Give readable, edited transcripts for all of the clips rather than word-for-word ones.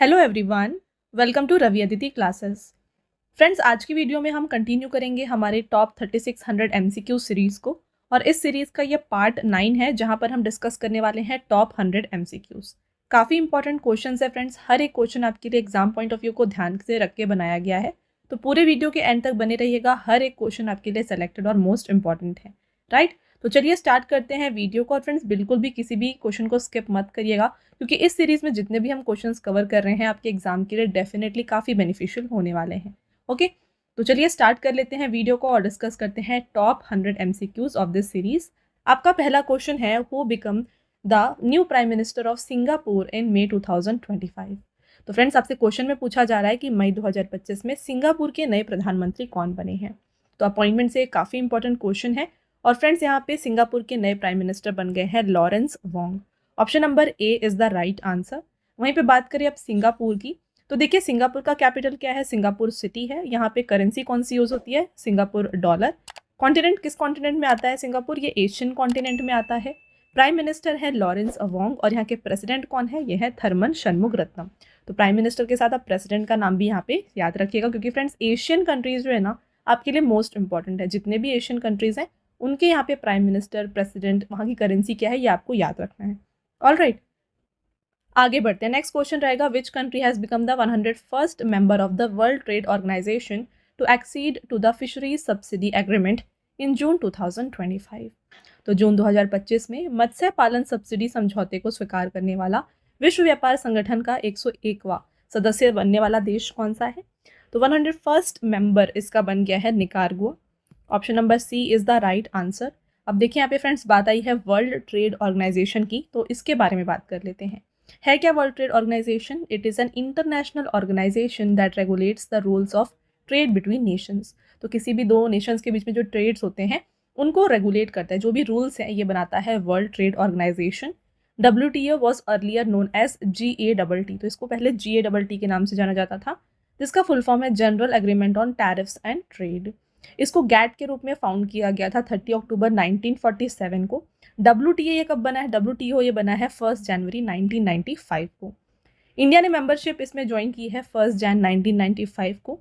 Hello everyone, welcome to Ravi Aditi classes. Friends, आज की video में हम कंटिन्यू करेंगे हमारे टॉप 3600 एमसीक्यू सीरीज़ को। और इस सीरीज़ का ये पार्ट 9 है जहां पर हम डिस्कस करने वाले हैं टॉप 100 एमसीक्यूज़। काफ़ी इंपॉर्टेंट क्वेश्चन है फ्रेंड्स, हर एक क्वेश्चन आपके लिए एग्जाम पॉइंट ऑफ व्यू को ध्यान से रख के बनाया गया है। तो पूरे वीडियो के एंड तक बने रहिएगा, हर एक क्वेश्चन आपके लिए सेलेक्टेड और मोस्ट इंपॉर्टेंट है। राइट, तो चलिए स्टार्ट करते हैं वीडियो को। और फ्रेंड्स, बिल्कुल भी किसी भी क्वेश्चन को स्किप मत करिएगा, क्योंकि इस सीरीज़ में जितने भी हम क्वेश्चंस कवर कर रहे हैं आपके एग्जाम के लिए डेफिनेटली काफ़ी बेनिफिशियल होने वाले हैं। ओके, तो चलिए स्टार्ट कर लेते हैं वीडियो को और डिस्कस करते हैं top 100 MCQs of this series. आपका पहला क्वेश्चन है, who become the new prime minister of Singapore in May 2025। तो फ्रेंड्स, आपसे क्वेश्चन में पूछा जा रहा है कि मई 2025 में सिंगापुर के नए प्रधानमंत्री कौन बने हैं। तो अपॉइंटमेंट से काफ़ी इंपॉर्टेंट क्वेश्चन है। और फ्रेंड्स, यहाँ पे सिंगापुर के नए प्राइम मिनिस्टर बन गए हैं Lawrence Wong. Option number A is the right answer. वहीं पे बात करें अब सिंगापुर की, तो देखिए सिंगापुर का कैपिटल क्या है, सिंगापुर सिटी है। यहाँ पे करेंसी कौन सी यूज़ होती है, सिंगापुर डॉलर। कॉन्टिनेंट किस कॉन्टिनेंट में आता है सिंगापुर, ये एशियन कॉन्टिनेंट में आता है। प्राइम मिनिस्टर है लॉरेंस वोंग और यहाँ के प्रेसिडेंट कौन है, ये है थर्मन शनमुगरत्नम। तो प्राइम मिनिस्टर के साथ आप प्रेसिडेंट का नाम भी यहाँ पे याद रखिएगा, क्योंकि फ्रेंड्स एशियन कंट्रीज जो है ना आपके लिए मोस्ट इंपॉर्टेंट है। जितने भी एशियन कंट्रीज हैं उनके यहाँ पे प्राइम मिनिस्टर, प्रेसिडेंट, वहाँ की करेंसी क्या है, ये आपको याद रखना है। ऑलराइट, आगे बढ़ते हैं। नेक्स्ट क्वेश्चन रहेगा, which country has become the 101st member of the World trade Organization to exceed to the fisheries subsidy agreement in June 2025। तो जून 2025 में मत्स्य पालन सब्सिडी समझौते को स्वीकार करने वाला विश्व व्यापार संगठन का 101वां सदस्य बनने वाला देश कौन सा है। तो 101st मेंबर इसका बन गया है Nicaragua. Option number C is the right answer. अब देखिए यहाँ पे फ्रेंड्स बात आई है वर्ल्ड ट्रेड ऑर्गेनाइजेशन की, तो इसके बारे में बात कर लेते हैं। है क्या world trade organisation? It is an international organisation that regulates the rules of trade between nations. तो किसी भी दो नेशंस के बीच में जो ट्रेड्स होते हैं उनको रेगुलेट करता है, जो भी रूल्स हैं ये बनाता है world trade organisation. WTO was earlier known as GATT। तो इसको पहले GATT के नाम से जाना जाता था, जिसका फुल फॉर्म है general agreement on tariffs and trade. इसको गैट के रूप में फाउंड किया गया था 30 अक्टूबर 1947 को। WTO ये कब बना है, WTO ये बना है 1 जनवरी 1995 को। इंडिया ने मेंबरशिप इसमें ज्वाइन की है 1 जन 1995 को।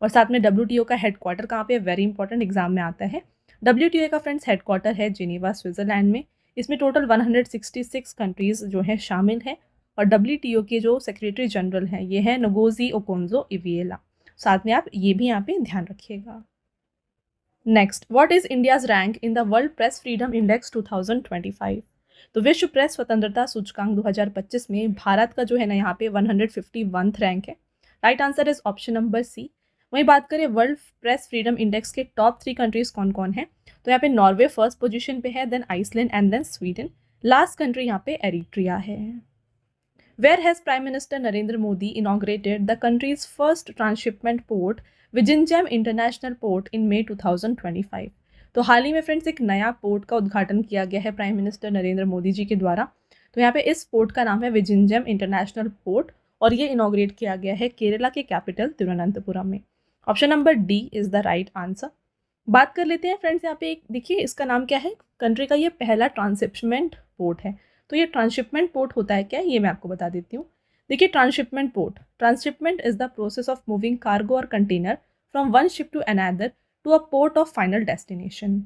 और साथ में WTO का हेडक्वार्टर कहाँ पे, वेरी इंपॉर्टेंट, एग्जाम में आता है। WTO का फ्रेंड्स हेडक्वार्टर है जिनेवा, स्विट्जरलैंड में। इसमें टोटल 166 कंट्रीज जो है शामिल है। और WTO के जो सेक्रेटरी जनरल हैं ये है नगोजी ओकोंजो इविएला। साथ में आप ये भी यहाँ पे ध्यान रखिएगा। Next, what is India's rank in the world press freedom index 2025। तो विश्व प्रेस स्वतंत्रता सूचकांक 2025 में भारत का जो है ना यहाँ पे 151 रैंक है। Right answer is option number C. वहीं बात करें वर्ल्ड प्रेस फ्रीडम इंडेक्स के टॉप 3 कंट्रीज कौन कौन है, तो यहाँ पे नॉर्वे फर्स्ट पोजीशन पे है, then Iceland and then Sweden. Last country यहाँ पे एरिट्रिया है। Where has Prime Minister Narendra Modi inaugurated the country's first transshipment port, Vizhinjam international port, in May 2025। तो हाल ही में फ्रेंड्स एक नया पोर्ट का उद्घाटन किया गया है प्राइम मिनिस्टर नरेंद्र मोदी जी के द्वारा। तो यहाँ पे इस पोर्ट का नाम है विजिंजम इंटरनेशनल पोर्ट और ये इनॉग्रेट किया गया है केरला के कैपिटल तिरुवनंतपुरम में। Option number D is the right answer. बात कर लेते हैं फ्रेंड्स, यहाँ पे एक देखिए इसका नाम क्या है, कंट्री का ये पहला ट्रांसशिपमेंट पोर्ट है। तो ये ट्रांसशिपमेंट पोर्ट होता है क्या, ये मैं आपको बता देती हूँ। देखिए transshipment port, transshipment is the process of moving cargo और container from one ship to another to a port of final destination.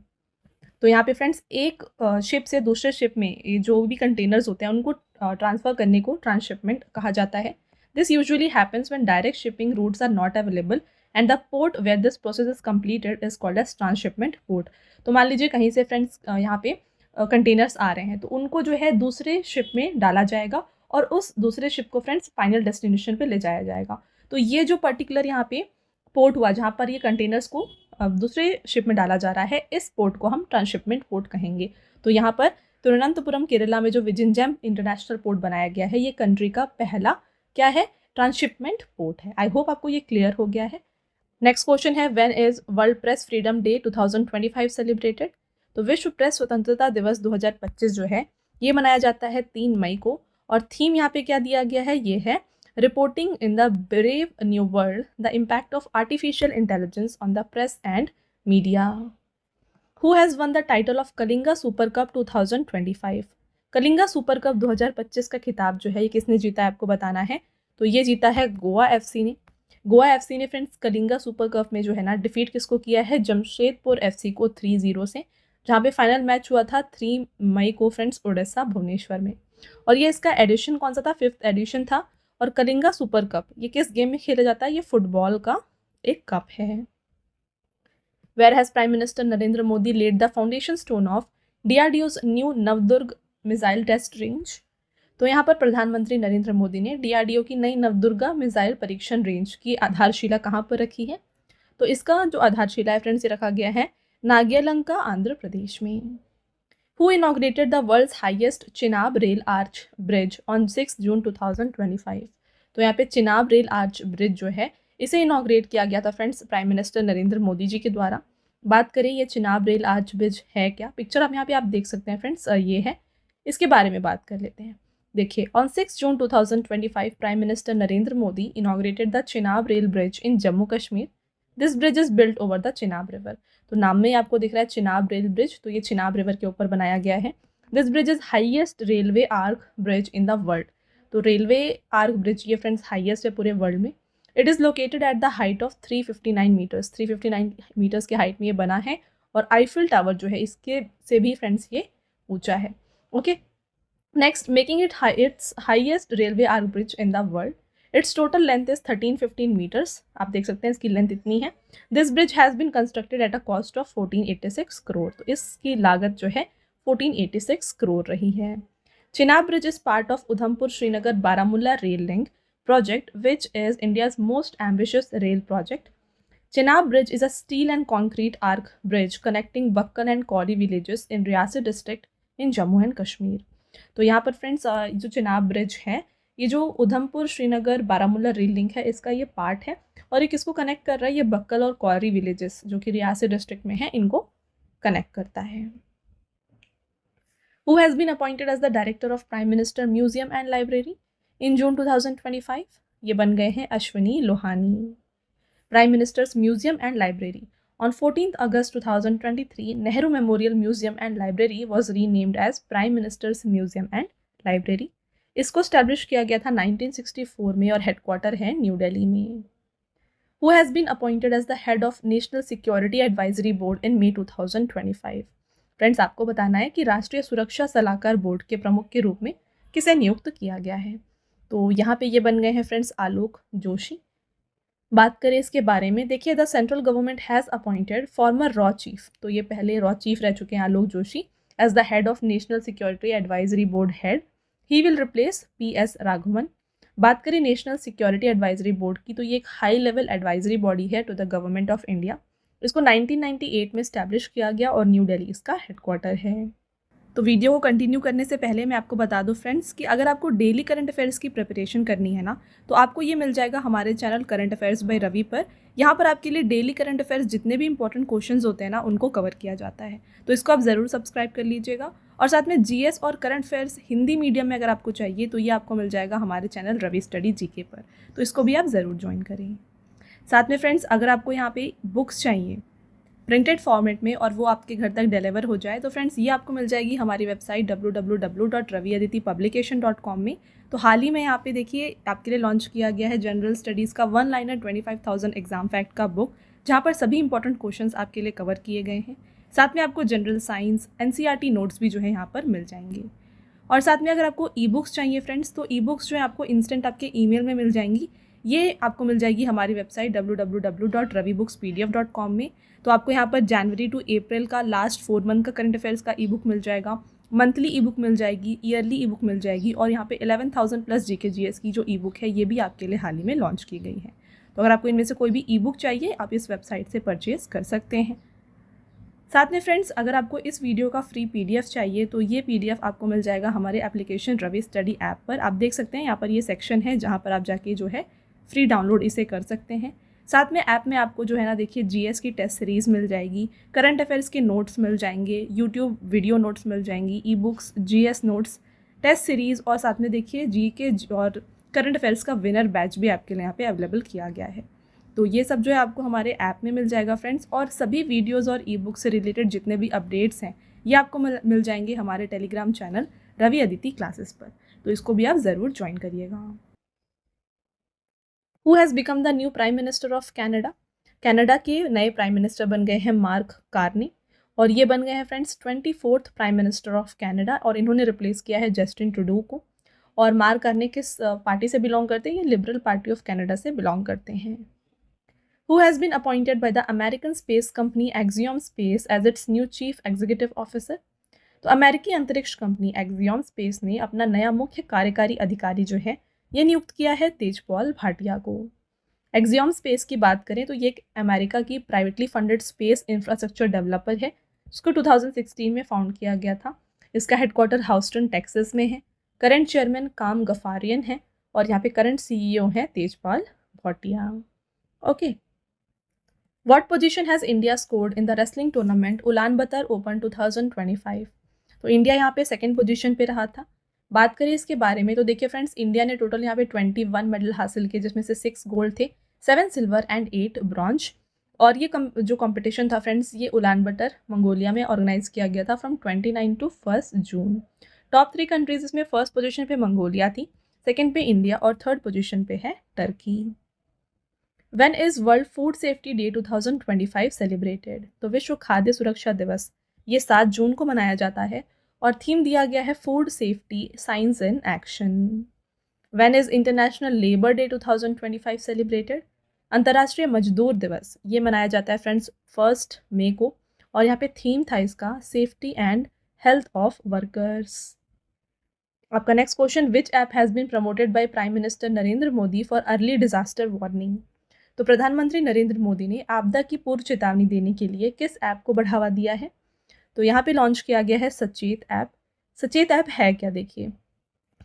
तो यहाँ पे फ्रेंड्स एक शिप से दूसरे शिप में जो भी कंटेनर्स होते हैं उनको ट्रांसफर करने को ट्रांसशिपमेंट कहा जाता है। This usually happens when direct shipping routes are not available and the port where this process is completed is called as transshipment port. तो मान लीजिए कहीं से फ्रेंड्स यहाँ पे कंटेनर्स आ रहे हैं तो उनको जो है दूसरे शिप में डाला जाएगा और उस दूसरे शिप को फ्रेंड्स फाइनल डेस्टिनेशन पे ले जाया जाएगा। तो ये जो पर्टिकुलर यहाँ पे पोर्ट हुआ जहाँ पर ये कंटेनर्स को दूसरे शिप में डाला जा रहा है, इस पोर्ट को हम ट्रांसशिपमेंट पोर्ट कहेंगे। तो यहाँ पर तिरुवनंतपुरम केरला में जो विजिंजम इंटरनेशनल पोर्ट बनाया गया है ये कंट्री का पहला क्या है, ट्रांसशिपमेंट पोर्ट है। आई होप आपको ये क्लियर हो गया है। नेक्स्ट क्वेश्चन है, when is world press freedom day 2025 celebrated. तो विश्व प्रेस स्वतंत्रता दिवस 2025 जो है ये मनाया जाता है 3 मई को। और थीम यहाँ पे क्या दिया गया है, ये है reporting in the brave new world the impact of artificial intelligence on the press and media. Who has won the title of Kalinga super cup 2025। Kalinga super cup 2025 का खिताब जो है ये किसने जीता है आपको बताना है। तो ये जीता है गोवा एफसी ने। गोवा एफसी ने फ्रेंड्स कलिंगा सुपर कप में जो है ना डिफीट किसको किया है, जमशेदपुर एफसी को 3-0 से, जहाँ पे फाइनल मैच हुआ था 3 मई को फ्रेंड्स उड़ीसा भुवनेश्वर में। और ये इसका एडिशन कौन सा था, 5th एडिशन था। और कलिंगा सुपर कप ये किस गेम में खेला जाता है, ये फुटबॉल का एक कप है। Where has prime minister Narendra Modi laid the foundation stone of DRDO's new Navdurg missile test range. तो यहाँ पर प्रधानमंत्री नरेंद्र मोदी ने DRDO की नई नवदुर्गा मिसाइल परीक्षण रेंज की आधारशिला कहाँ पर रखी है, तो इसका जो आधारशिला है फ्रेंड्स ये रखा गया है नाग्यालंका आंध्र प्रदेश में। Who inaugurated the world's highest Chenab Rail Arch Bridge on 6 जून 2025? तो यहाँ पे चिनाब रेल आर्च ब्रिज जो है इसे इनॉग्रेट किया गया था friends prime minister Narendra Modi ji के द्वारा। बात करें ये चिनाब रेल आर्च ब्रिज है क्या, पिक्चर आप यहाँ पे आप देख सकते हैं फ्रेंड्स, ये है, इसके बारे में बात कर लेते हैं। देखिए, on 6 June 2025 prime minister Narendra Modi inaugurated the Chenab rail bridge in Jammu Kashmir. This bridge is built over the Chenab river. तो नाम में ही आपको दिख रहा है चिनाब रेल ब्रिज, तो ये चिनाब रिवर के ऊपर बनाया गया है। This bridge is highest railway arch bridge in the world. तो रेलवे आर्क ब्रिज ये फ्रेंड्स हाईएस्ट है पूरे वर्ल्ड में। It is located at the height of 359 metres. 359 metres के हाइट में ये बना है। और आईफिल टावर जो है इसके से भी फ्रेंड्स ये ऊंचा है। Okay, next, making it it's highest railway arch bridge in the world. It's total length is 1315 metres. आप देख सकते हैं इसकी लेंथ इतनी है। This bridge has been constructed at a cost of 1486 crore. तो इसकी लागत जो है 1486 करोड़ रही है। Chenab bridge is part of Udhampur Srinagar Baramulla rail link project, which is India's most ambitious rail project. Chenab Bridge is a steel and concrete arc bridge connecting Bakkan and Kauri villages in Riyasi district in Jammu and Kashmir. तो यहाँ पर friends जो Chenab bridge है ये जो Udhampur Srinagar Baramulla rail link है इसका ये पार्ट है। और ये किसको कनेक्ट कर रहा है, ये बक्कल और कौरी विलेजेस जो कि रियासी डिस्ट्रिक्ट में है इनको कनेक्ट करता है। Who has been appointed as the director of Prime Minister Museum and Library in June 2025? ये बन गए हैं Ashwini Lohani. Prime ministers museum and library. On 14th August 2023, Nehru Memorial Museum and Library was renamed as Prime Minister's Museum and Library. इसको establish किया गया था 1964 में और हेडक्वार्टर है न्यू दिल्ली में। Who has been appointed as the head of National Security Advisory Board in May 2025? Friends आपको बताना है कि राष्ट्रीय सुरक्षा सलाहकार बोर्ड के प्रमुख के रूप में किसे नियुक्त किया गया है। तो यहाँ पे ये बन गए हैं फ्रेंड्स आलोक जोशी। बात करें इसके बारे में, देखिए the central government has appointed former रॉ चीफ, तो ये पहले रॉ चीफ रह चुके हैं Alok Joshi, as the head of national security advisory board head. He will replace PS Raghavan. बात करें नेशनल सिक्योरिटी एडवाइजरी बोर्ड की, तो ये एक हाई लेवल एडवाइजरी बॉडी है to the government of India. इसको 1998 में स्टैब्लिश किया गया और न्यू दिल्ली इसका हेडक्वार्टर है। तो वीडियो को कंटिन्यू करने से पहले मैं आपको बता दूं फ्रेंड्स कि अगर आपको डेली करंट अफेयर्स की प्रिपरेशन करनी है ना, तो आपको ये मिल जाएगा हमारे channel current affairs by Ravi पर। यहाँ पर आपके लिए डेली करंट अफेयर्स जितने भी इंपॉर्टेंट क्वेश्चंस होते हैं ना उनको कवर किया जाता है। तो इसको आप ज़रूर सब्सक्राइब कर लीजिएगा। और साथ में GS और करंट अफेयर्स हिंदी मीडियम में अगर आपको चाहिए तो ये आपको मिल जाएगा हमारे चैनल रवि स्टडी GK पर। तो इसको भी आप ज़रूर ज्वाइन करें। साथ में फ्रेंड्स अगर आपको यहाँ पे बुक्स चाहिए प्रिंटेड फॉर्मेट में और वो आपके घर तक डिलीवर हो जाए, तो फ्रेंड्स ये आपको मिल जाएगी हमारी वेबसाइट www.raviaditipublication.com में। तो हाल ही में यहाँ पे देखिए आपके लिए लॉन्च किया गया है जनरल स्टडीज़ का 1 लाइनर 25,000 एग्जाम फैक्ट का बुक, जहाँ पर सभी इंपॉर्टेंट क्वेश्चंस आपके लिए कवर किए गए हैं। साथ में आपको जनरल साइंस NCERT नोट्स भी जो है यहाँ पर मिल जाएंगे। और साथ में अगर आपको ई बुक्स चाहिए फ्रेंड्स, तो ई बुक्स जो है आपको इंस्टेंट आपके ईमेल में मिल जाएंगी। ये आपको मिल जाएगी हमारी वेबसाइट www.ravibooks.pdf.com में। तो आपको यहाँ पर जनवरी टू अप्रैल का लास्ट 4 मंथ का करंट अफेयर्स का ई बुक मिल जाएगा, मंथली ई बुक मिल जाएगी, ईयरली ई बुक मिल जाएगी, और यहाँ पे 11,000 प्लस GK GS की जो ई बुक है ये भी आपके लिए हाल ही में लॉन्च की गई है। तो अगर आपको इनमें से कोई भी ई बुक चाहिए आप इस वेबसाइट से परचेज़ कर सकते हैं। साथ में फ्रेंड्स अगर आपको इस वीडियो का फ्री PDF चाहिए तो ये PDF आपको मिल जाएगा हमारे एप्लीकेशन रवि स्टडी ऐप पर। आप देख सकते हैं यहाँ पर ये सेक्शन है जहाँ पर आप जाके जो है फ्री डाउनलोड इसे कर सकते हैं। साथ में ऐप में आपको जो है ना देखिए GS की टेस्ट सीरीज़ मिल जाएगी, करंट अफेयर्स के नोट्स मिल जाएंगे, यूट्यूब वीडियो नोट्स मिल जाएंगी, e books, GS notes, test series, और साथ में देखिए GK और करंट अफेयर्स का विनर बैच भी आपके लिए यहाँ पे अवेलेबल किया गया है। तो ये सब जो है आपको हमारे ऐप में मिल जाएगा फ्रेंड्स। और सभी वीडियोज़ और ई बुक से रिलेटेड जितने भी अपडेट्स हैं ये आपको मिल जाएंगे हमारे Telegram channel Ravi Aditi classes पर। तो इसको भी आप ज़रूर ज्वाइन करिएगा। Who has become the new prime minister of Canada? Canada के नए प्राइम मिनिस्टर बन गए हैं मार्क कार्नी, और ये बन गए हैं friends 24th prime minister of Canada, और इन्होंने रिप्लेस किया है जस्टिन ट्रूडो को। और मार्क कार्नी किस पार्टी से बिलोंग करते हैं? ये लिबरल पार्टी ऑफ कनाडा से बिलोंग करते हैं। Who has been appointed by the American space company Axiom Space as its new chief executive officer? तो अमेरिकी अंतरिक्ष कंपनी एक्सियम स्पेस ने अपना नया मुख्य कार्यकारी अधिकारी जो है ये नियुक्त किया है तेजपाल भाटिया को। एक्सियम स्पेस की बात करें तो ये एक अमेरिका की privately funded space infrastructure developer है, जिसको 2016 में फाउंड किया गया था। इसका हेडक्वार्टर हाउस्टन टेक्सास में है। करंट चेयरमैन काम गफारियन है, और यहाँ पे करंट सीईओ है Tejpal Bhatia. Okay, what position has India scored in the wrestling tournament Ulaanbaatar open 2025? तो इंडिया यहाँ पे सेकंड पोजीशन पे रहा था। बात करें इसके बारे में तो देखिए फ्रेंड्स, इंडिया ने टोटल यहाँ पे 21 मेडल हासिल किए, जिसमें से 6 गोल्ड थे, 7 सिल्वर एंड 8 ब्रॉन्ज। और ये जो कंपटीशन था फ्रेंड्स, ये उलानबतर मंगोलिया में ऑर्गेनाइज किया गया था from 29 to 1 June. Top 3 countries इसमें फर्स्ट पोजीशन पे मंगोलिया थी, सेकेंड पे इंडिया, और थर्ड पोजीशन पे है Turkey. When is world food safety day 2025 celebrated? तो विश्व खाद्य सुरक्षा दिवस ये 7 जून को मनाया जाता है, और थीम दिया गया है food safety science in action. When is international labour day 2025 celebrated? अंतर्राष्ट्रीय मजदूर दिवस ये मनाया जाता है फ्रेंड्स 1 मई को, और यहाँ पे थीम था इसका safety and health of workers. आपका next question, which app has been promoted by prime minister Narendra Modi for early disaster warning? तो प्रधानमंत्री नरेंद्र मोदी ने आपदा की पूर्व चेतावनी देने के लिए किस ऐप को बढ़ावा दिया है? तो यहाँ पे लॉन्च किया गया है सचेत ऐप। सचेत ऐप है क्या? देखिए,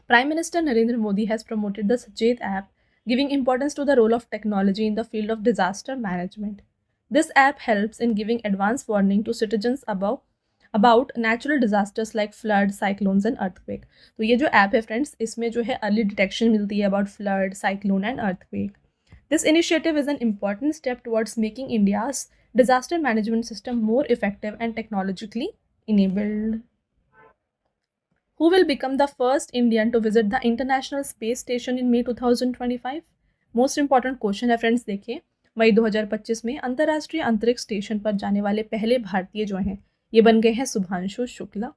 prime minister Narendra Modi has promoted the Sachet app, giving importance to the role of technology in the field of disaster management. This app helps in giving advance warning to citizens about natural disasters like flood, cyclones and earthquake. तो ये जो app है friends, इसमें जो है early detection मिलती है about flood, cyclone and earthquake. This initiative is an important step towards making India's disaster management system more effective and technologically enabled. Who will become the first Indian to visit the International Space Station in May 2025? Most important question है friends, देखिए, मई 2025 में अंतर्राष्ट्रीय अंतरिक्ष station पर जाने वाले पहले भारतीय जो हैं ये बन गए हैं Shubhanshu Shukla.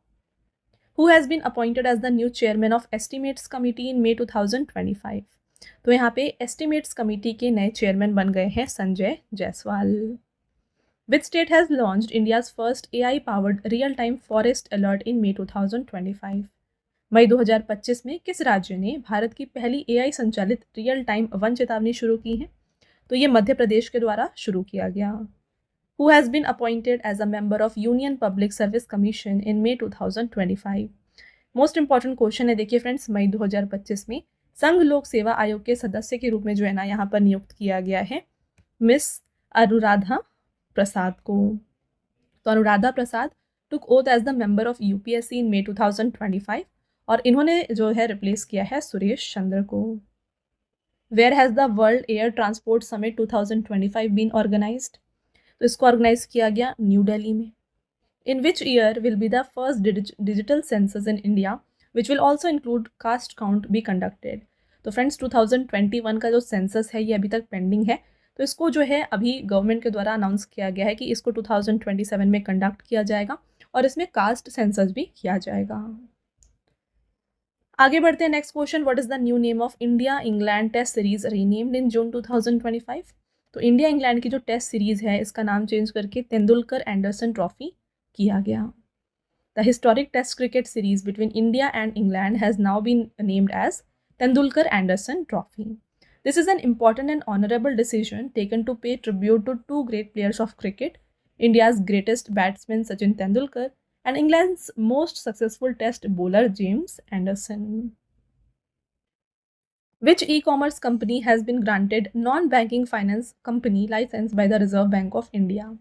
Who has been appointed as the new chairman of Estimates Committee in May 2025? तो यहाँ पे एस्टिमेट्स कमेटी के नए चेयरमैन बन गए हैं संजय जायसवाल। विच state has launched India's first AI powered real time forest alert in May 2025? मई 2025 में किस राज्य ने भारत की पहली AI संचालित रियल टाइम वन चेतावनी शुरू की है? तो ये मध्य प्रदेश के द्वारा शुरू किया गया। Who has been appointed as a member of Union Public Service Commission in May 2025? Most important question है, देखिए फ्रेंड्स, मई 2025 में संघ लोक सेवा आयोग के सदस्य के रूप में जो है ना यहाँ पर नियुक्त किया गया है मिस अनुराधा प्रसाद को। तो Anuradha Prasad took oath as the member of UPSC इन May 2025, और इन्होंने जो है रिप्लेस किया है सुरेश चंद्र को। Where has the world air transport summit 2025 been organized? तो इसको ऑर्गेनाइज किया गया न्यू दिल्ली में। In which year will be the first digital census in India which will also include caste count be conducted? तो friends 2021 का जो census है ये अभी तक पेंडिंग है, तो इसको जो है अभी गवर्नमेंट के द्वारा अनाउंस किया गया है कि इसको 2027 में कंडक्ट किया जाएगा, और इसमें कास्ट सेंसस भी किया जाएगा। आगे बढ़ते हैं, next question, what is the new name of India England test series renamed in June 2025? तो इंडिया इंग्लैंड की जो टेस्ट सीरीज है इसका नाम चेंज करके तेंदुलकर एंडरसन ट्रॉफी किया गया। The historic Test cricket series between India and England has now been named as Tendulkar Anderson Trophy. This is an important and honorable decision taken to pay tribute to two great players of cricket, India's greatest batsman Sachin Tendulkar and England's most successful Test bowler James Anderson. Which e-commerce company has been granted non-banking finance company license by the Reserve Bank of India?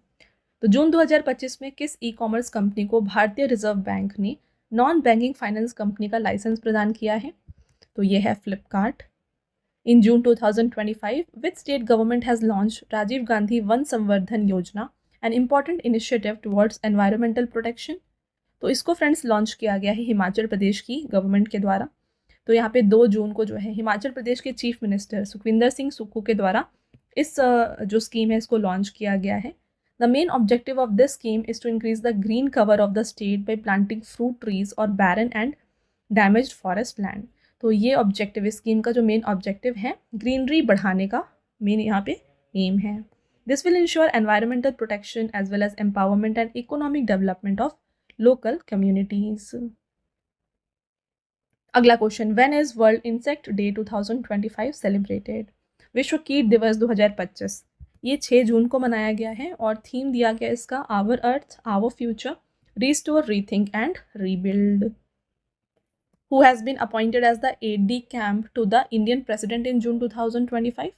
तो जून 2025 में किस e commerce company को भारतीय reserve bank ने non banking finance company का licence प्रदान किया है? तो ये है Flipkart. In June 2025 which state government has launch Rajiv Gandhi Van Samvardhan Yojana, an important initiative towards environmental protection? तो इसको फ्रेंड्स लॉन्च किया गया है हिमाचल प्रदेश की गवर्नमेंट के द्वारा। तो यहाँ पे 2 जून को जो है हिमाचल प्रदेश के चीफ मिनिस्टर सुखविंदर सिंह सुक्खू के द्वारा इस जो स्कीम है इसको लॉन्च किया गया है। The main objective of this scheme is to increase the green cover of the state by planting fruit trees और barren and damaged forest land. तो ये ऑब्जेक्टिव, इस स्कीम का जो मेन ऑब्जेक्टिव है ग्रीनरी बढ़ाने का मेन यहाँ पे एम है। This will ensure environmental protection as well as empowerment and economic development of local communities. अगला question, when is world insect day 2025 celebrated? विश्व कीट दिवस 2025 ये 6 जून को मनाया गया है और थीम दिया गया इसका our earth our future restore rethink and rebuild. Who has been appointed as the AD camp to the Indian president in June 2025?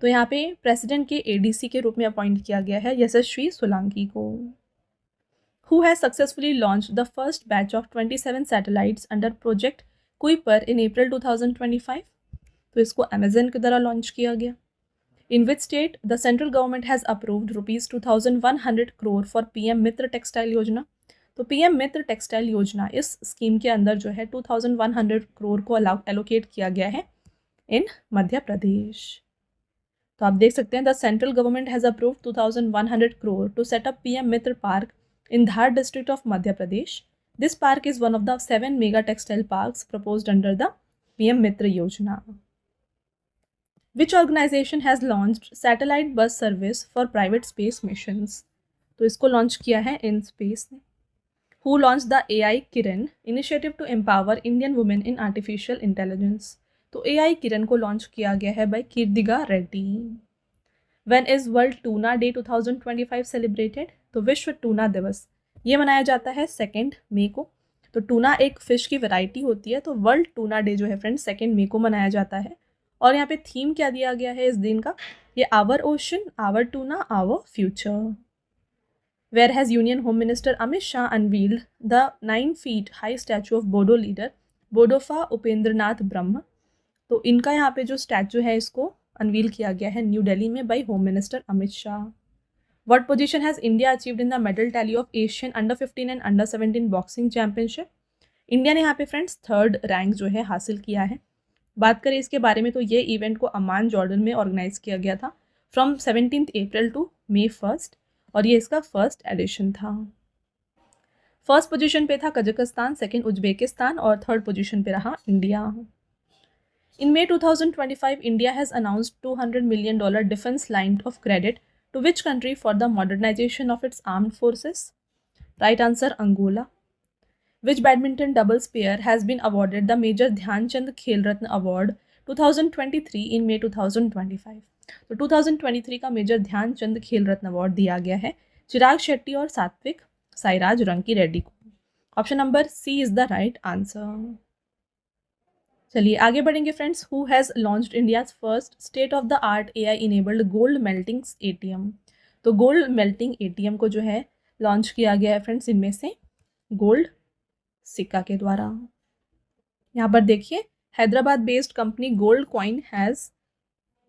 तो यहाँ पे प्रेसिडेंट के ADC के रूप में अपॉइंट किया गया है यशस्वी सोलंकी को। Who has successfully launched the first batch of 27 satellites under Project Kuiper in April 2025? तो इसको Amazon के द्वारा लॉन्च किया गया। In which state the central government has approved rupees 2,100 crore for PM Mitra textile योजना? तो PM मित्र textile योजना इस स्कीम के अंदर जो है 2,100 करोड़ को एलोकेट किया गया है इन मध्य प्रदेश। तो आप देख सकते हैं the central government has approved 2,100 crore to set up PM Mitra park in Dhar district of Madhya Pradesh. This park is one of the 7 mega textile parks proposed under the PM Mitra Yojana. Which organization has launched satellite bus service for private space missions? तो इसको launch किया है InSpace ने। Who launched the AI Kiran initiative to empower Indian women in artificial intelligence? तो AI किरण को launch किया गया है by Kirtika Reddy. When is World Tuna Day 2025 celebrated? तो विश्व टूना दिवस ये मनाया जाता है 2 मई को। तो टूना एक फ़िश की वैरायटी होती है, तो वर्ल्ड टूना डे जो है फ्रेंड्स 2 मई को मनाया जाता है। और यहाँ पे थीम क्या दिया गया है इस दिन का, ये our ocean our tuna our future. Where has union home minister Amit Shah unveiled the 9 feet high statue of Bodo leader Bodofa Upendranath Brahma? तो इनका यहाँ पे जो स्टैचू है इसको अनवील किया गया है न्यू दिल्ली में by home minister Amit Shah. What position has India achieved in the medal tally of Asian under-15 and under-17 boxing championship? India ने यहाँ पे फ्रेंड्स 3rd रैंक जो है हासिल किया है। बात करें इसके बारे में तो ये इवेंट को अमान जॉर्डन में ऑर्गेनाइज किया गया था फ्रॉम 17 अप्रैल टू May 1 और ये इसका फर्स्ट एडिशन था। फर्स्ट पोजीशन पे था कजाकिस्तान, सेकेंड उज्बेकिस्तान और थर्ड पोजीशन पे रहा India. In May 2025, India has announced $200 million defense line of credit to which country for the modernization of its armed forces? Right answer, Angola. Which badminton doubles pair has been awarded the Major Dhyan Chand Khel Ratna Award 2023 in May 2025? तो 2023 का major Dhyanchand खेल रत्न award दिया गया है चिराग शेट्टी और सात्विक साईराज रंकी रेड्डी को। Option number C is the right answer. चलिए आगे बढ़ेंगे friends. Who has launched India's first state of the art AI enabled gold melting ATM? तो गोल्ड मेल्टिंग ATM को जो है लॉन्च किया गया है फ्रेंड्स इनमें से गोल्ड सिक्का के द्वारा। यहाँ पर देखिए Hyderabad based company gold coin has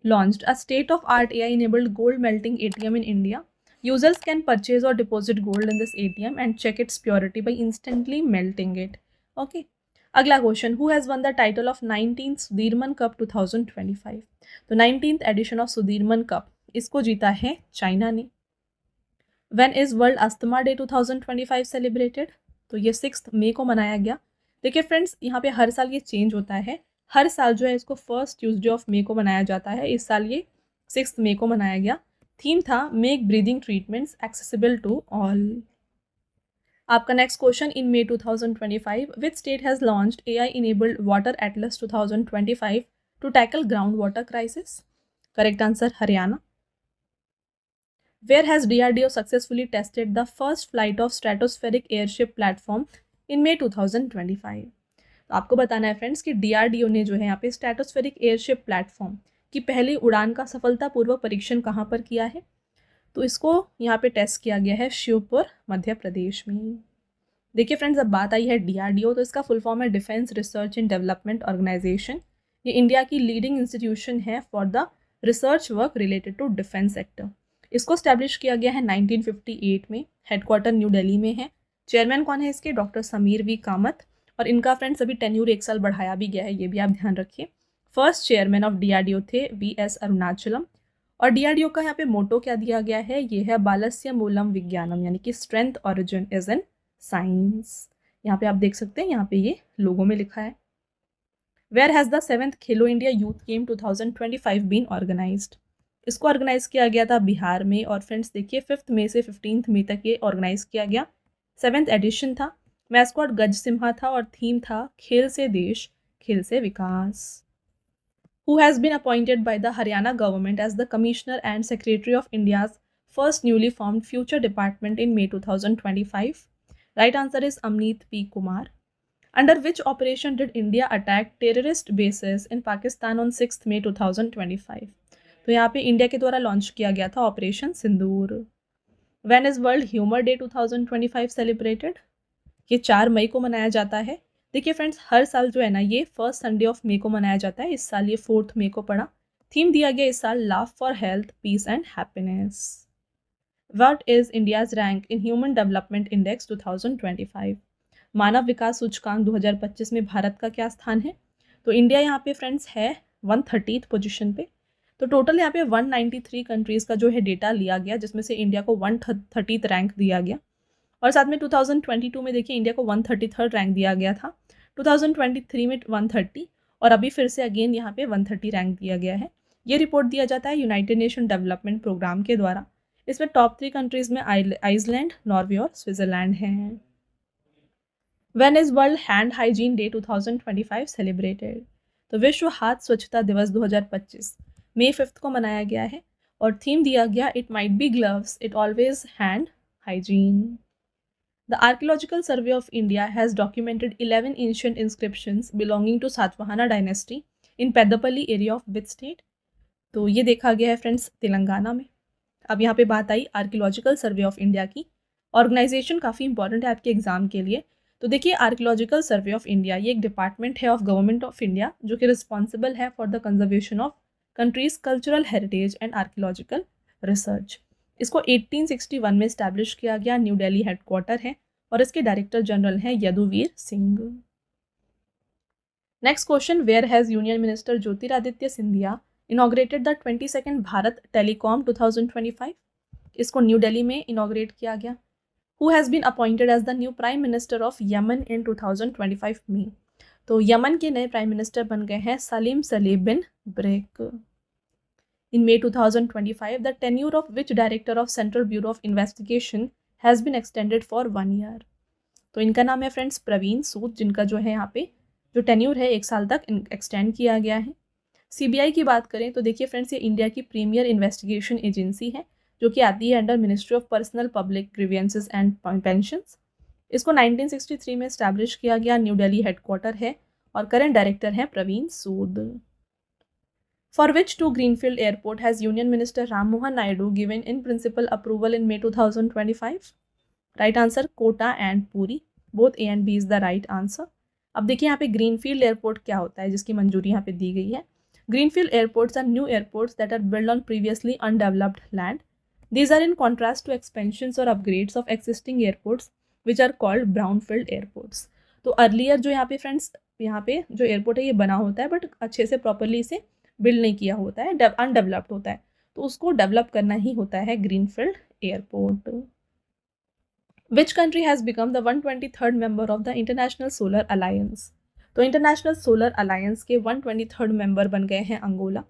launched a state-of-art AI-enabled gold melting ATM in India. Users can purchase or deposit gold in this ATM and check its purity by instantly melting it. Okay. अगला question, who has won the title of 19th Sudirman cup 2025? तो 19th addition of Sudirman cup इसको जीता है China ने। When is world asthma day 2025 celebrated? तो ये 6 मई को मनाया गया। देखिए फ्रेंड्स यहाँ पे हर साल ये चेंज होता है, हर साल जो है इसको फर्स्ट ट्यूसडे ऑफ मई को मनाया जाता है। इस साल ये 6 मई को मनाया गया। थीम था make breathing treatments accessible to all. आपका next question, in May 2025 which state has launched AI enabled water atlas 2025 to tackle ground water crisis? Correct answer Haryana. Where has DRDO successfully tested the first flight of stratospheric airship platform in May 2025? तो आपको बताना है friends कि DRDO ने जो है यहाँ पे स्ट्रेटोस्फेरिक एयरशिप प्लेटफॉर्म की पहली उड़ान का सफलतापूर्वक परीक्षण कहाँ पर किया है? तो इसको यहाँ पे टेस्ट किया गया है शिवपुर मध्य प्रदेश में। देखिए फ्रेंड्स अब बात आई है DRDO, तो इसका फुल फॉर्म है defence research and development organisation. ये इंडिया की लीडिंग इंस्टीट्यूशन है for the research work related to defence sector. इसको स्टैब्लिश किया गया है 1958 में। हेडक्वार्टर न्यू दिल्ली में है। चेयरमैन कौन है इसके? Doctor Sameer V Kamat. और इनका फ्रेंड्स अभी टेन्यूर 1 साल बढ़ाया भी गया है, ये भी आप ध्यान रखिए। फर्स्ट चेयरमैन ऑफ DRDO थे VS अरुणाचलम। और DRDO का यहाँ पे मोटो क्या दिया गया है, ये है बालस्य मूलम विज्ञानम, यानी कि strength origin is in science. यहाँ पे आप देख सकते हैं, यहाँ पे ये लोगो में लिखा है। Where has the 7th Khelo India youth game 2025 been organised? इसको ऑर्गेनाइज किया गया था बिहार में, और फ्रेंड्स देखिए 5 मई से 15 मई तक ये ऑर्गेनाइज किया गया। 7th एडिशन था। मैस्कॉट गज सिम्हा था और थीम था खेल से देश, खेल से विकास। Who has been appointed by the Haryana government as the Commissioner and Secretary of India's first newly formed Future Department in May 2025? Right answer is Amneet P. Kumar. Under which operation did India attack terrorist bases in Pakistan on 6th May 2025? तो यहाँ पे India के द्वारा launch किया गया था operation Sindoor. When is World Humor Day 2025 celebrated? ये 4 मई को मनाया जाता है। देखिए फ्रेंड्स, हर साल जो है ना ये फर्स्ट संडे ऑफ मई को मनाया जाता है। इस साल ये 4 मई को पड़ा। थीम दिया गया इस साल laugh for health, peace and happiness. What is India's rank in human development index 2025? मानव विकास सूचकांक 2025 में भारत का क्या स्थान है? तो इंडिया यहाँ पे फ्रेंड्स है 130th पोजीशन पे। तो टोटल यहाँ पे 193 कंट्रीज़ का जो है डेटा लिया गया, जिसमें से इंडिया को 130th रैंक दिया गया। और साथ में 2022 में देखिए इंडिया को 133rd रैंक दिया गया था, 2023 में 130, और अभी फिर से अगेन यहाँ पे 130 रैंक दिया गया है। ये रिपोर्ट दिया जाता है यूनाइटेड नेशन डेवलपमेंट प्रोग्राम के द्वारा। इसमें टॉप 3 कंट्रीज़ में आइसलैंड, नॉर्वे और स्विट्जरलैंड हैं। When is world hand hygiene day 2025 celebrated? तो विश्व हाथ स्वच्छता दिवस 2025 मई 5 को मनाया गया है, और थीम दिया गया it might be gloves, it always hand hygiene. The Archaeological Survey of India has documented 11 ancient inscriptions belonging to Satvahana dynasty in Peddapalli area of which state? तो ये देखा गया है फ्रेंड्स तेलंगाना में। अब यहाँ पे बात आई आर्कियोलॉजिकल सर्वे ऑफ इंडिया की। ऑर्गेनाइजेशन काफ़ी इंपॉर्टेंट है आपके एग्जाम के लिए। तो देखिए आर्कियोलॉजिकल सर्वे ऑफ इंडिया ये एक डिपार्टमेंट है ऑफ गवर्नमेंट ऑफ इंडिया, जो कि रिस्पॉन्सिबल है for the conservation of countries cultural heritage and archaeological research. इसको 1861 में इस्टेब्लिश किया गया, न्यू दिल्ली हेडक्वार्टर है, और इसके डायरेक्टर जनरल हैं Yaduveer Singh. Next question, where has union minister Jyotiraditya Scindia inaugurated the 22nd Bharat telecom 2025? इसको न्यू दिल्ली में इनॉग्रेट किया गया। Who has been appointed as the new prime minister of Yemen in 2025 में? तो यमन के नए प्राइम मिनिस्टर बन गए हैं सलीम सलीह बिन break. In May 2025, the tenure of which director of Central Bureau of Investigation has been extended for 1 year? तो इनका नाम है फ्रेंड्स प्रवीण सूद, जिनका जो है यहाँ पे जो टेन्यूर है 1 साल तक एक्सटेंड किया गया है। CBI की बात करें तो देखिए फ्रेंड्स ये इंडिया की प्रीमियर इन्वेस्टिगेशन एजेंसी है, जो कि आती है under ministry of personnel public grievances and pensions. इसको 1963 में इस्टेब्लिश किया गया, न्यू दिल्ली हेडक्वार्टर है, और करंट डायरेक्टर हैं प्रवीण सूद। For which two greenfield airport has Union Minister Ram Mohan Naidu given in principle approval in May 2025? Right answer Kota and Puri. Both A and B is the right answer. अब देखिए यहाँ पे greenfield airport क्या होता है जिसकी मंजूरी यहाँ पे दी गई है। Greenfield airports are new airports that are built on previously undeveloped land. These are in contrast to expansions or upgrades of existing airports which are called brownfield airports. तो earlier जो यहाँ पे फ्रेंड्स यहाँ पे जो एयरपोर्ट है ये बना होता है, बट अच्छे से प्रॉपरली इसे बिल्ड नहीं किया होता है, अनडेवलप्ड होता है, तो उसको डेवलप करना ही होता है greenfield airport. Which country has become the 123rd member of the international solar alliance? तो इंटरनेशनल सोलर अलायंस के 123rd मेंबर बन गए हैं अंगोला।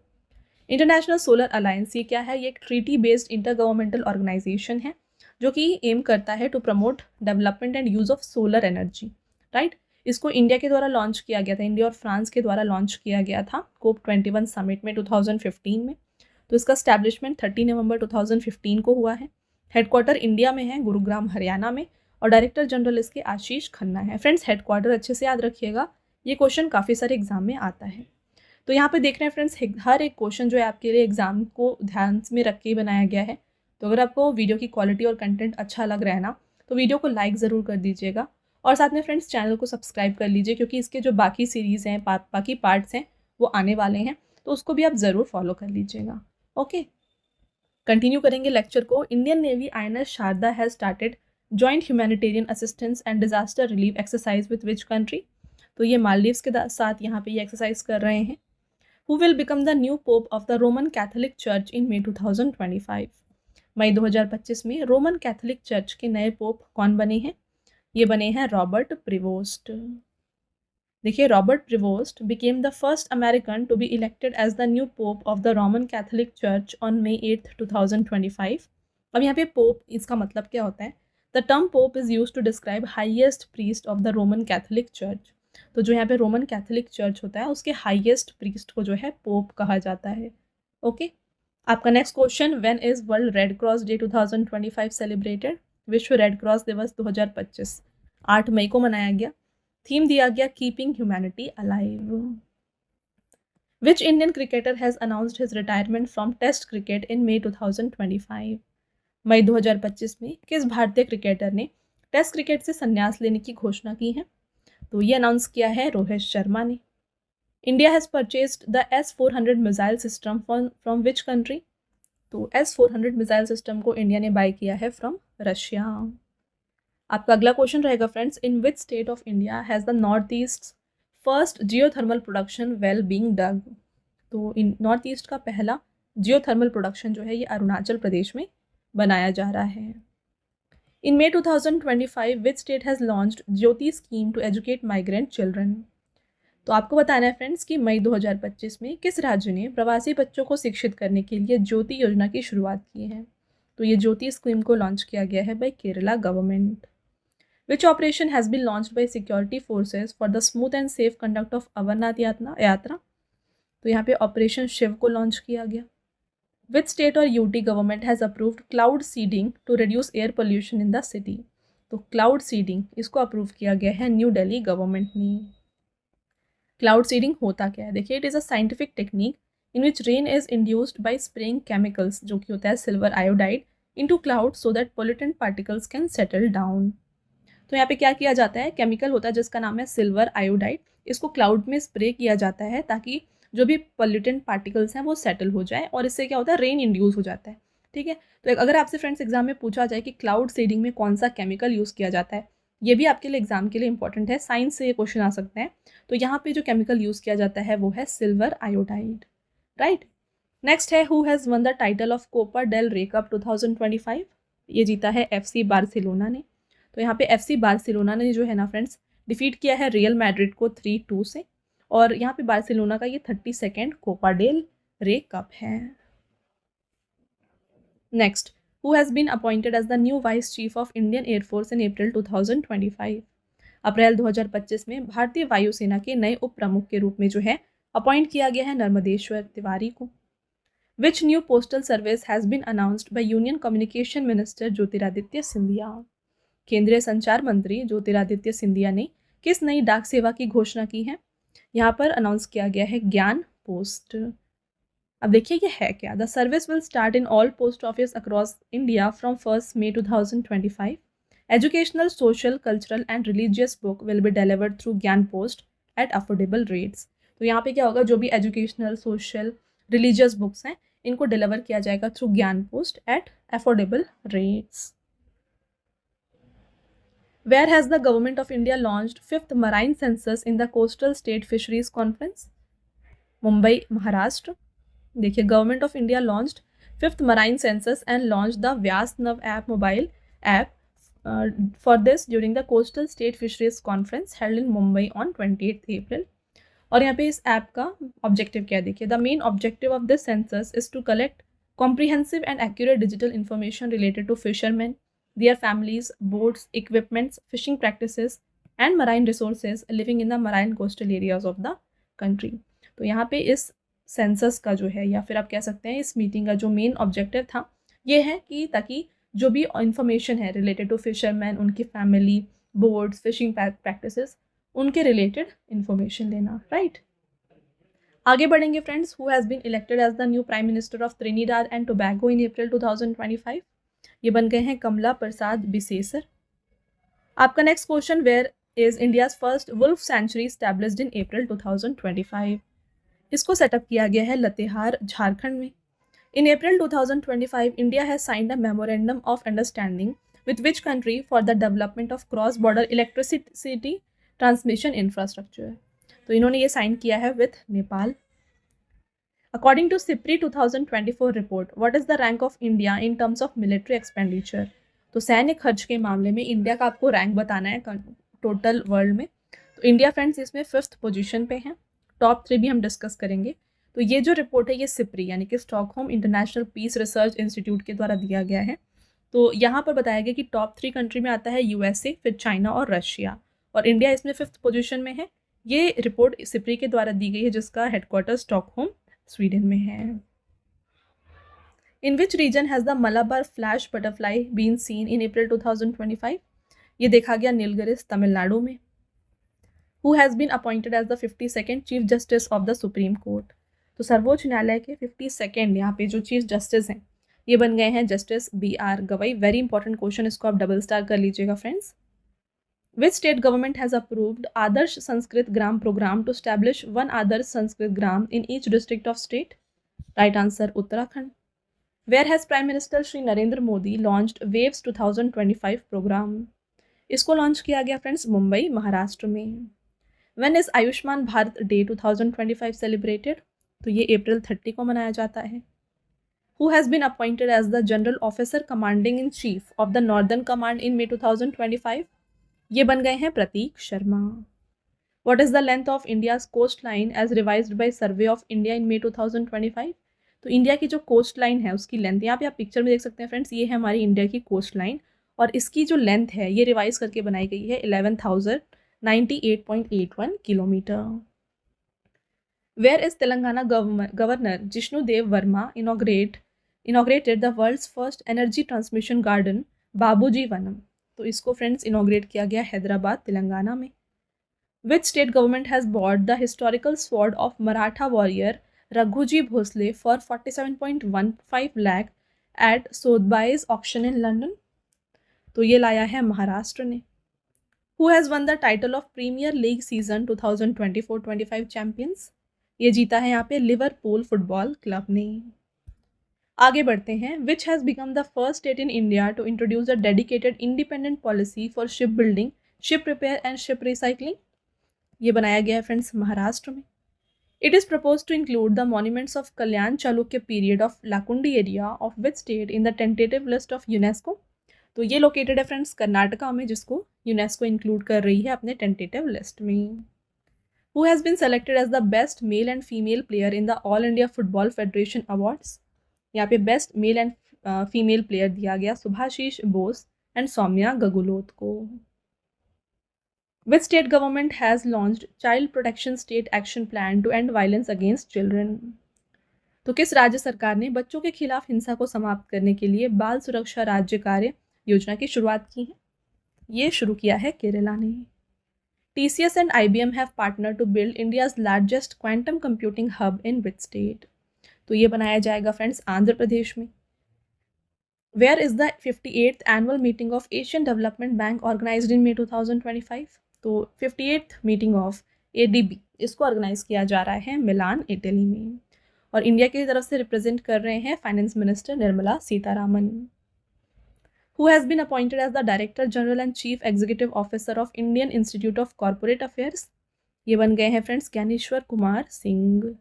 इंटरनेशनल सोलर अलायंस ये क्या है? ये एक treaty based inter governmental organisation है, जो कि एम करता है to promote development and use of solar energy, right. इसको इंडिया के द्वारा लॉन्च किया गया था, इंडिया और फ्रांस के द्वारा लॉन्च किया गया था COP21 समिट में 2015 में। तो इसका स्टैब्लिशमेंट 30 नवंबर 2015 को हुआ है। हेडक्वार्टर इंडिया में है, गुरुग्राम हरियाणा में, और डायरेक्टर जनरल इसके आशीष खन्ना है। फ्रेंड्स हेडक्वार्टर अच्छे से याद रखिएगा, ये क्वेश्चन काफ़ी सारे एग्जाम में आता है। तो यहाँ पे देख रहे हैं फ्रेंड्स हर एक क्वेश्चन जो है आपके लिए एग्जाम को ध्यान में रख के ही बनाया गया है। तो अगर आपको वीडियो की क्वालिटी और कंटेंट अच्छा लग रहा है ना, तो वीडियो को लाइक ज़रूर कर दीजिएगा, और साथ में फ्रेंड्स चैनल को सब्सक्राइब कर लीजिए, क्योंकि इसके जो बाकी सीरीज़ हैं, बाकी पार्ट्स हैं वो आने वाले हैं, तो उसको भी आप ज़रूर फॉलो कर लीजिएगा। ओके, कंटिन्यू करेंगे लेक्चर को। Indian Navy INS Sharda has started joint humanitarian assistance and disaster relief exercise with which country? तो ये मालदीव्स के साथ यहाँ पे ये एक्सरसाइज कर रहे हैं। Who will become the new pope of the Roman Catholic church in May 2025? मई 2025 में रोमन कैथोलिक चर्च के नए पोप कौन बने हैं? ये बने हैं रॉबर्ट प्रिवोस्ट। देखिए, Robert Prevost became the first American to be elected as the new pope of the Roman Catholic church on May 8, 2025। अब यहाँ पे पोप, इसका मतलब क्या होता है? The term pope is use to describe highest priest of the Roman Catholic church. तो जो यहाँ पे रोमन कैथोलिक चर्च होता है उसके हाइएस्ट प्रीस्ट को जो है पोप कहा जाता है। ओके, आपका next question, when is world red cross day 2025 celebrated? विश्व रेड क्रॉस दिवस 2025 8 मई को मनाया गया। थीम दिया गया keeping humanity alive. Which Indian cricketer has announced his retirement from test cricket in May 2025? मई 2025 में किस भारतीय क्रिकेटर ने टेस्ट क्रिकेट से संन्यास लेने की घोषणा की है? तो ये अनाउंस किया है रोहित शर्मा ने। India has purchased the S-400 missile system from which country? तो S-400 मिसाइल सिस्टम को इंडिया ने बाय किया है फ्रॉम रशिया। आपका अगला क्वेश्चन रहेगा friends, in which state of India has the north east first geothermal production well being dug? तो in north east का पहला जियोथर्मल प्रोडक्शन जो है ये अरुणाचल प्रदेश में बनाया जा रहा है। In May 2025 which state has launched Jyoti scheme to educate migrant children? तो आपको बताना है फ्रेंड्स कि मई 2025 में किस राज्य ने प्रवासी बच्चों को शिक्षित करने के लिए ज्योति योजना की शुरुआत की है? तो ये ज्योति स्कीम को लॉन्च किया गया है by Kerala government. Which operation has been launched by security forces for the smooth and safe conduct of Amarnath Yatra? तो यहाँ पे ऑपरेशन शिव को लॉन्च किया गया। Which state और UT government has approved cloud seeding to reduce air pollution in the city? तो cloud seeding इसको approve किया गया है न्यू दिल्ली गवर्नमेंट ने। क्लाउड सीडिंग होता क्या है? देखिए, it is a scientific technique in which rain is induced by spraying chemicals, जो कि होता है silver iodide, into cloud so that pollutant particles can settle down. तो यहाँ पे क्या किया जाता है, केमिकल होता है जिसका नाम है सिल्वर आयोडाइड, इसको क्लाउड में स्प्रे किया जाता है ताकि जो भी पॉल्यूटेंट पार्टिकल्स हैं वो सेटल हो जाए, और इससे क्या होता है, रेन इंड्यूस हो जाता है। ठीक है, तो अगर आपसे फ्रेंड्स एग्जाम में पूछा जाए कि क्लाउड सीडिंग में कौन सा केमिकल यूज़ किया जाता है, ये भी आपके लिए एग्जाम के लिए इंपॉर्टेंट है, साइंस से ये क्वेश्चन आ सकते हैं। तो यहाँ पे जो केमिकल यूज़ किया जाता है वो है सिल्वर आयोडाइड, राइट। नेक्स्ट है, who has won the title of Copa del Rey cup 2025? ये जीता है FC बार्सिलोना ने। तो यहाँ पे FC बार्सिलोना ने जो है ना फ्रेंड्स डिफीट किया है रियल मैड्रिड को 3-2 से, और यहाँ पे बार्सिलोना का ये 32nd Copa del Rey cup है। Next, who has been appointed as the new vice chief of Indian air force in April 2025? अप्रैल 2025 में भारतीय वायुसेना के नए उप प्रमुख के रूप में जो है अपॉइंट किया गया है नर्मदेश्वर तिवारी को। Which new postal service has been announced by union communication minister Jyotiraditya Scindia? केंद्रीय संचार मंत्री ज्योतिरादित्य सिंधिया ने किस नई डाक सेवा की घोषणा की है? यहाँ पर अनाउंस किया गया है ज्ञान पोस्ट। अब देखिए ये है क्या, the service will start in all post office across India from 1 May 2025। Educational, social, cultural and religious book will be delivered through ज्ञान पोस्ट एट अफोर्डेबल रेट्स। तो यहाँ पे क्या होगा, जो भी एजुकेशनल, सोशल, रिलीजियस बुक्स हैं इनको डिलीवर किया जाएगा थ्रू ज्ञान post at affordable rates. Where has the Government of India launched 5th Marine Census in the Coastal State Fisheries Conference? Mumbai, Maharashtra. देखिए, government of India launched 5th Marine Census and launched the Vyas Nav app mobile app for this during the Coastal State Fisheries Conference held in Mumbai on 28th April। और यहाँ पे इस app का objective क्या है, देखिए, the main objective of this census is to collect comprehensive and accurate digital information related to fishermen, their families, boats, equipments, fishing practices and marine resources living in the marine coastal areas of the country। तो यहाँ पे इस census का जो है, या फिर आप कह सकते हैं इस मीटिंग का जो मेन ऑब्जेक्टिव था ये है कि ताकि जो भी इंफॉर्मेशन है रिलेटेड टू फिशरमैन, उनकी फैमिली, बोट्स, फिशिंग प्रैक्टिसेस, उनके रिलेटेड इंफॉर्मेशन लेना, राइट। आगे बढ़ेंगे friends, who has been elected as the new prime minister of Trinidad and Tobago in April 2025? ये बन गए हैं कमला प्रसाद बिसेसर। आपका next question, where is India's first wolf sanctuary established in April 2025? इसको सेटअप किया गया है लतेहार, झारखंड में। In April 2025 India has signed a memorandum of understanding with which country for the development of cross border electricity transmission infrastructure. तो इन्होंने ये sign किया है with Nepal. According to SIPRI 2024 report, what is the rank of India in terms of military expenditure. तो सैन्य खर्च के मामले में इंडिया का आपको रैंक बताना है टोटल वर्ल्ड में। तो इंडिया फ्रेंड्स इसमें 5th पोजीशन पे है। टॉप 3 भी हम डिस्कस करेंगे। तो ये जो रिपोर्ट है ये सिप्री यानी कि Stockholm International Peace Research Institute के द्वारा दिया गया है। तो यहाँ पर बताया गया कि टॉप 3 कंट्री में आता है यूएसए, फिर चाइना और रशिया, और इंडिया इसमें 5th पोजीशन में है। ये रिपोर्ट सिप्री के द्वारा दी गई है जिसका हेडक्वार्टर स्टॉकहोम स्वीडन में है। In which region has the Malabar flash butterfly been seen in April 2025। ये देखा गया नीलगिरिस तमिलनाडु में। Who has been appointed as the 52nd chief justice of the supreme court. तो सर्वोच्च न्यायालय के 52nd यहाँ पे जो चीफ जस्टिस हैं ये बन गए हैं justice BR Gavai. Very important question, इसको आप डबल स्टार कर लीजिएगा friends. Which state government has approved Adarsh Sanskrit Gram program to establish one Adarsh Sanskrit Gram in each district of state? Right answer Uttarakhand. Where has Prime Minister Shri Narendra Modi launched Waves 2025 program? इसको launch किया गया friends Mumbai Maharashtra में। When is Ayushman Bharat day 2025 celebrated? तो ये अप्रैल 30 को मनाया जाता है। Who has been appointed as the General Officer Commanding in Chief of the Northern Command in May 2025? ये बन गए हैं प्रतीक Sharma. What is the length of India's coastline as revised by Survey of India in May 2025? तो India की जो coast line है उसकी length, यहाँ पे आप पिक्चर में देख सकते हैं फ्रेंड्स, ये है हमारी इंडिया की कोस्ट लाइन और इसकी जो लेंथ है ये रिवाइज करके बनाई गई है 11,098.81 kilometre. Where is Telangana governor Jishnudev Varma inaugurated the world's first energy transmission garden Babuji Vanam. तो इसको फ्रेंड्स इनॉग्रेट किया गया हैदराबाद तेलंगाना में। Which state government has bought the historical sword of Maratha warrior Raghuji Bhosale for 47.15 lakh at Sotheby's auction in London. तो ये लाया है महाराष्ट्र ने। Who has won the title of premier league season 2024-25 champions. ये जीता है यहाँ पे लिवरपूल फुटबॉल क्लब ने। आगे बढ़ते हैं। Which has become the first state in India to introduce a dedicated independent policy for ship building, ship repair and ship recycling. ये बनाया गया है फ्रेंड्स महाराष्ट्र में। It is propose to include the monuments of Kalyana Chalukya period of Lakkundi area of which state in the tentative list of UNESCO. तो ये located है friends Karnataka में जिसको यूनेस्को इंक्लूड कर रही है अपने टेंटेटिव लिस्ट में। Who has been selected as the best male and female player in the All India Football Federation awards. यहाँ पे best male and female player दिया गया सुभाशीष बोस एंड सौम्या गगुलोत को। Which state government has launched child protection state action plan to end violence against children. तो किस राज्य सरकार ने बच्चों के खिलाफ हिंसा को समाप्त करने के लिए बाल सुरक्षा राज्य कार्य योजना की शुरुआत की है? ये शुरू किया है केरला ने। TCS and IBM have partner to build India's largest quantum computing hub in which state. तो ये बनाया जाएगा फ्रेंड्स आंध्र प्रदेश में। Where is the 58th annual meeting of Asian Development Bank organised in May 2025। तो 58th मीटिंग ऑफ ADB इसको organise किया जा रहा है मिलान इटली में और इंडिया की तरफ से रिप्रेजेंट कर रहे हैं finance minister Nirmala Sitharaman. Who has been appointed as the director general and chief executive officer of Indian Institute of Corporate Affairs. ये बन गए हैं friends Gyaneshwar Kumar Singh.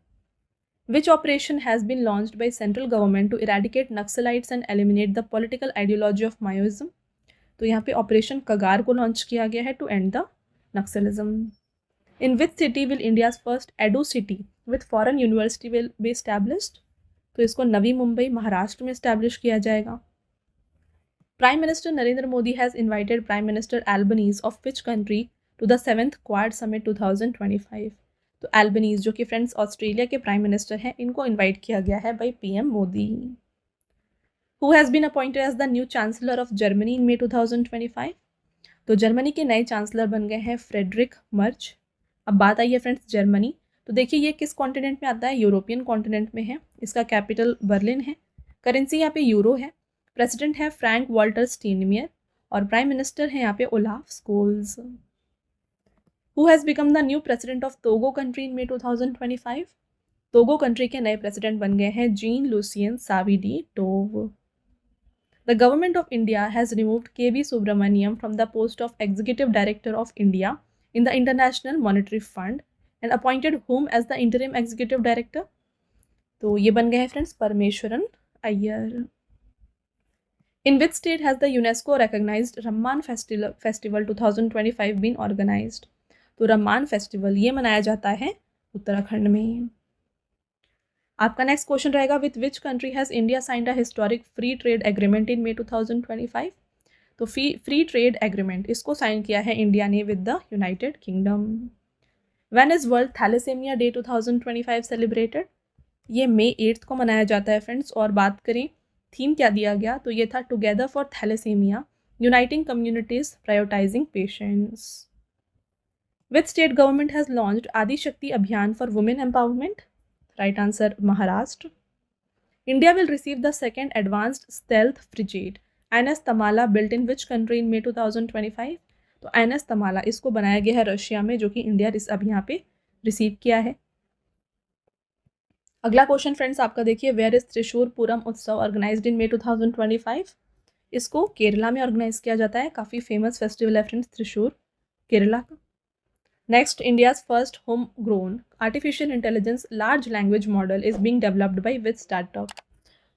Which operation has been launched by central government to eradicate Naxalites and eliminate the political ideology of Maoism? तो यहाँ पे operation कगार को launch किया गया है to end the Naxalism. In which city will India's first edu city with foreign university will be established. तो इसको नवी मुंबई महाराष्ट्र में एस्टैब्लिश किया जाएगा। Prime minister Narendra Modi has invited prime minister Albanese of which country to the 7th Quad summit 2025। तो Albanese जो कि friends Australia के prime minister हैं इनको इनवाइट किया गया है by PM Modi. Who has been appointed as the new chancellor of Germany in May 2025। तो जर्मनी के नए चांसलर बन गए हैं फ्रेडरिक मर्च। अब बात आई है फ्रेंड्स जर्मनी, तो देखिए ये किस कॉन्टिनेंट में आता है, यूरोपियन कॉन्टिनेंट में है। इसका कैपिटल बर्लिन है, करेंसी यहाँ पे यूरो है, प्रेसिडेंट है फ्रैंक वॉल्टर स्टीनमियर और प्राइम मिनिस्टर है यहाँ पे Olaf Scholz. Who has become the new president of Togo country in May 2025? Togo country के नए प्रेसिडेंट बन गए हैं Jean Lucien Savi de Tove. The government of India has removed KB Subramanyam from the post of executive director of India in the International Monetary Fund and appointed whom as the interim executive director? तो ये बन गए हैं friends Parameswaran Iyer. In which state has the UNESCO recognized Ramman Festival 2025 been organized? तो रम्मान festival ये मनाया जाता है उत्तराखंड में. आपका नेक्स्ट क्वेश्चन रहेगा, with which country has India signed a historic free trade agreement in May 2025? तो फ्री ट्रेड एग्रीमेंट इसको साइन किया है इंडिया ने with the United Kingdom. When is world thalassemia day 2025 celebrated? ये May 8 को मनाया जाता है फ्रेंड्स. और बात करें थीम क्या दिया गया, तो ये था together for thalassemia uniting communities prioritizing patients. Which state government has launched Adi Shakti Abhiyan for women empowerment? Right answer Maharashtra. India will receive the second advanced stealth frigate NS Tamal built in which country in May 2025? तो NS तमाला इसको बनाया गया है Russia में, जो कि India अब यहाँ पे रिसीव किया है. अगला क्वेश्चन फ्रेंड्स आपका देखिए, वेयर इज त्रिशूर पूरम उत्सव ऑर्गेनाइज्ड इन May 2025? इसको केरला में ऑर्गेनाइज किया जाता है. काफ़ी फेमस फेस्टिवल है फ्रेंड्स त्रिशूर केरला का. Next, India's first home grown artificial intelligence large language model is being developed by which startup?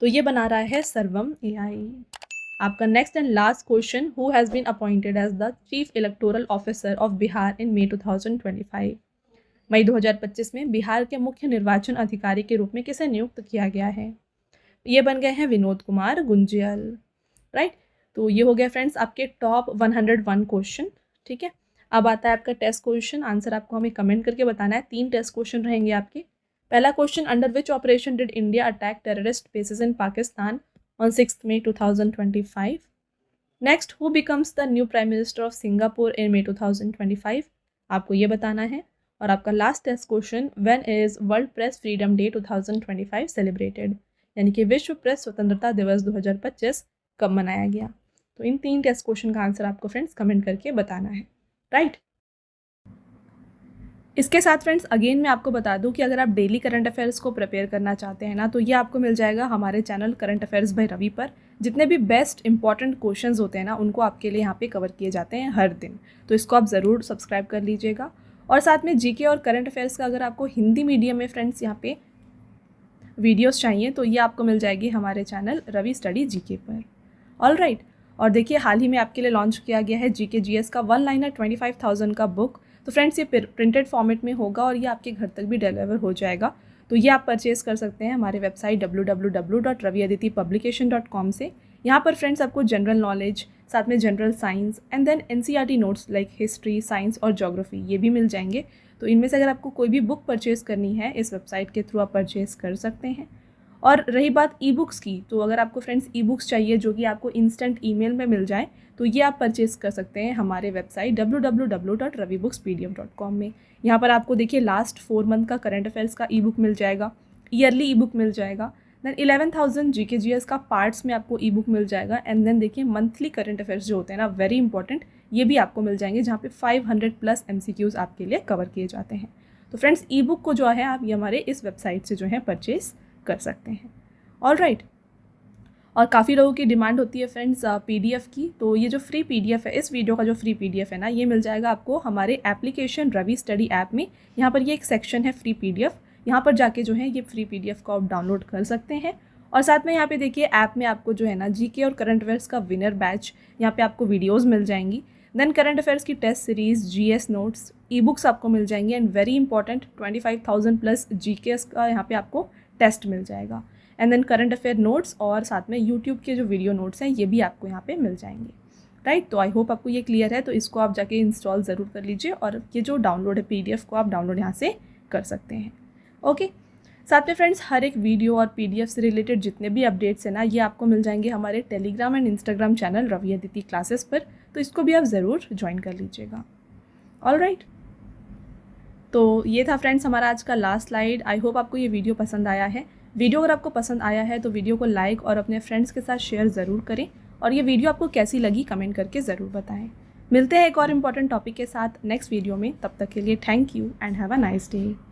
तो ये बना रहा है सर्वम AI. आपका next and last question, who has been appointed as the chief electoral officer of Bihar in May 2025? मई 2025 में बिहार के मुख्य निर्वाचन अधिकारी के रूप में किसे नियुक्त किया गया है? ये बन गए हैं विनोद कुमार गुंजियल. राइट, तो ये हो गया फ्रेंड्स आपके टॉप 101 क्वेश्चन. ठीक है, अब आता है आपका टेस्ट क्वेश्चन. आंसर आपको हमें कमेंट करके बताना है. 3 टेस्ट क्वेश्चन रहेंगे आपके. पहला question, under which operation did India attack terrorist bases in Pakistan on 6 May 2025? Next, who becomes the new prime minister of Singapore in May 2025? आपको ये बताना है. और आपका last test question, when is world press freedom day 2025 celebrated? यानी कि विश्व press स्वतंत्रता दिवस 2025 कब मनाया गया? तो इन 3 टेस्ट क्वेश्चन का आंसर आपको फ्रेंड्स कमेंट करके बताना है. राइट, इसके साथ फ्रेंड्स अगेन मैं आपको बता दूं कि अगर आप डेली करंट अफेयर्स को प्रिपेयर करना चाहते हैं ना, तो ये आपको मिल जाएगा हमारे channel current affairs by Ravi पर. जितने भी बेस्ट इंपॉर्टेंट क्वेश्चंस होते हैं ना, उनको आपके लिए यहाँ पे कवर किए जाते हैं हर दिन. तो इसको आप ज़रूर सब्सक्राइब कर लीजिएगा. और साथ में जीके और करंट अफेयर्स का अगर आपको हिंदी मीडियम में फ्रेंड्स यहाँ पे वीडियोस चाहिए, तो ये आपको मिल जाएगी हमारे चैनल रवि स्टडी जीके पर. ऑल राइट, और देखिए हाल ही में आपके लिए लॉन्च किया गया है जीके जीएस का 1 लाइनर 25,000 का बुक. तो फ्रेंड्स ये प्रिंटेड फॉर्मेट में होगा और ये आपके घर तक भी डिलीवर हो जाएगा. तो ये आप परचेज़ कर सकते हैं हमारे वेबसाइट www.raviaditipublication.com से. यहाँ पर फ्रेंड्स आपको जनरल नॉलेज, साथ में general science and then NCERT notes like history, science और ज्योग्राफी ये भी मिल जाएंगे. तो इनमें से अगर आपको कोई भी बुक परचेज़ करनी है, इस वेबसाइट के थ्रू आप परचेज़ कर सकते हैं. और रही बात ई बुक्स की, तो अगर आपको फ्रेंड्स ई बुक्स चाहिए जो कि आपको इंस्टेंट ईमेल में मिल जाए, तो ये आप परचेज़ कर सकते हैं हमारे वेबसाइट www.ravibookspdm.com में. यहाँ पर आपको देखिए लास्ट 4 मंथ का करंट अफेयर्स का ई बुक मिल जाएगा, ईयरली ई बुक मिल जाएगा, देन 11,000 जीके जीएस का पार्ट्स में आपको ई बुक मिल जाएगा. एंड देन देखिए मंथली करंट अफेयर्स जो होते हैं ना, वेरी इंपॉर्टेंट, ये भी आपको मिल जाएंगे, जहाँ पे 500+ MCQs आपके लिए कवर किए जाते हैं. तो फ्रेंड्स ई बुक को जो है आप ये हमारे इस वेबसाइट से जो है परचेज़ कर सकते हैं. ऑल राइट, और काफ़ी लोगों की डिमांड होती है फ्रेंड्स PDF की. तो ये जो फ्री PDF है, इस वीडियो का जो फ्री PDF है ना, ये मिल जाएगा आपको हमारे एप्लीकेशन रवि स्टडी ऐप में. यहाँ पर ये एक सेक्शन है फ्री PDF, यहाँ पर जाके जो है ये फ्री PDF को आप डाउनलोड कर सकते हैं. और साथ में यहाँ पे देखिए ऐप में आपको जो है ना जीके और करंट अफेयर्स का विनर बैच, यहाँ पे आपको वीडियोज़ मिल जाएंगी. देन करंट अफेयर्स की test series, GS notes, e books आपको मिल जाएंगी. एंड वेरी इंपॉर्टेंट 25,000+ GKs का यहाँ पे आपको टेस्ट मिल जाएगा. And then current affair notes और साथ में यूट्यूब के जो वीडियो नोट्स हैं ये भी आपको यहाँ पे मिल जाएंगे. राइट, तो आई होप आपको ये क्लियर है. तो इसको आप जाके इंस्टॉल ज़रूर कर लीजिए और ये जो डाउनलोड है PDF को आप डाउनलोड यहाँ से कर सकते हैं. ओके, साथ में फ्रेंड्स हर एक वीडियो और PDF से रिलेटेड जितने भी अपडेट्स हैं ना, ये आपको मिल जाएंगे हमारे Telegram and Instagram channel Ravi Aditi classes पर. तो इसको भी आप ज़रूर ज्वाइन कर लीजिएगा. ऑल राइट, तो ये था फ्रेंड्स हमारा आज का लास्ट स्लाइड. आई होप आपको ये वीडियो पसंद आया है. वीडियो अगर आपको पसंद आया है तो वीडियो को लाइक और अपने फ्रेंड्स के साथ शेयर ज़रूर करें. और ये वीडियो आपको कैसी लगी कमेंट करके ज़रूर बताएं. मिलते हैं एक और इम्पॉर्टेंट टॉपिक के साथ नेक्स्ट वीडियो में. तब तक के लिए thank you and have a nice day.